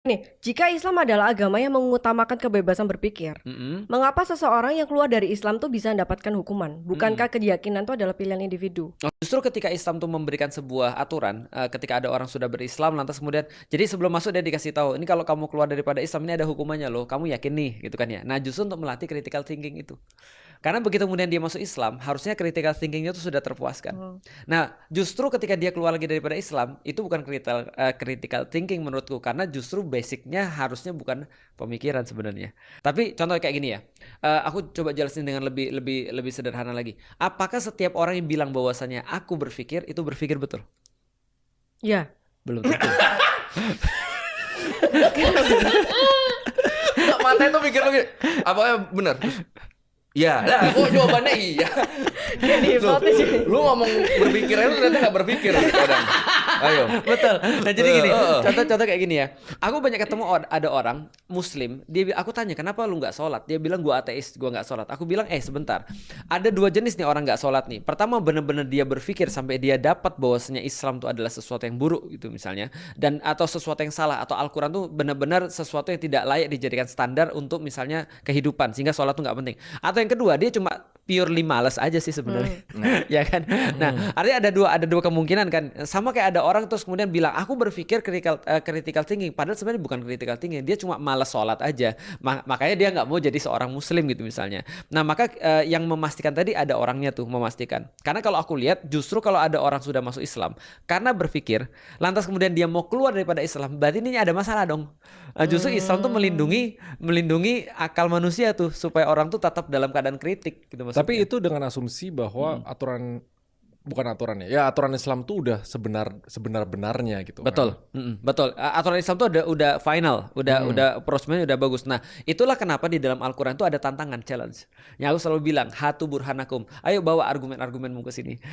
Nih, jika Islam adalah agama yang mengutamakan kebebasan berpikir, mengapa seseorang yang keluar dari Islam tuh bisa mendapatkan hukuman? Bukankah keyakinan itu adalah pilihan individu? Justru ketika Islam tuh memberikan sebuah aturan, ketika ada orang sudah berislam lantas kemudian jadi sebelum masuk dia dikasih tahu, "Ini kalau kamu keluar daripada Islam ini ada hukumannya loh, kamu yakin nih?" Gitu kan ya. Nah, justru untuk melatih critical thinking itu. Karena begitu kemudian dia masuk Islam, harusnya critical thinking-nya itu sudah terpuaskan. Nah, justru ketika dia keluar lagi daripada Islam, itu bukan critical thinking menurutku, karena justru basicnya harusnya bukan pemikiran sebenarnya. Tapi contoh kayak gini ya, aku coba jelasin dengan lebih lebih lebih sederhana lagi. Apakah setiap orang yang bilang bahwasanya aku berpikir itu berpikir betul? Ya. Belum tentu. Matanya tuh mikir lagi, apakah benar? Ya, nah, kok jawabannya iya. Kayak di hipnotis. Lu ngomong berpikir aja lu ternyata nggak berpikir kadang. Ayo. Betul. Nah, jadi gini, contoh-contoh kayak gini ya. Aku banyak ketemu ada orang Muslim, aku tanya kenapa lu nggak sholat? Dia bilang gua ateis, gua nggak sholat. Aku bilang sebentar. Ada dua jenis nih orang nggak sholat nih. Pertama benar-benar dia berpikir sampai dia dapat bahwasanya Islam itu adalah sesuatu yang buruk gitu misalnya, dan atau sesuatu yang salah atau Al-Quran tuh benar-benar sesuatu yang tidak layak dijadikan standar untuk misalnya kehidupan sehingga sholat tuh nggak penting. Atau yang kedua dia cuma purely malas aja sih sebenarnya. Ya kan. Nah, artinya ada dua kemungkinan kan. Sama kayak ada orang terus kemudian bilang aku berpikir critical thinking, padahal sebenarnya bukan critical thinking, dia cuma malas sholat aja. Makanya dia nggak mau jadi seorang muslim gitu misalnya. Nah, maka yang memastikan tadi ada orangnya tuh memastikan. Karena kalau aku lihat justru kalau ada orang sudah masuk Islam karena berpikir lantas kemudian dia mau keluar daripada Islam, berarti ini ada masalah dong. Justru Islam tuh melindungi akal manusia tuh supaya orang tuh tetap dalam keadaan kritik gitu maksudnya. Tapi itu dengan asumsi bahwa aturan ya aturan Islam tuh udah sebenar-benarnya gitu Betul, kan. betul. Aturan Islam tuh udah final, udah prosedunya udah bagus. Nah, itulah kenapa di dalam Al-Quran tuh ada tantangan, challenge. Yang aku selalu bilang, hatu burhanakum. Ayo bawa argumen-argumenmu ke sini.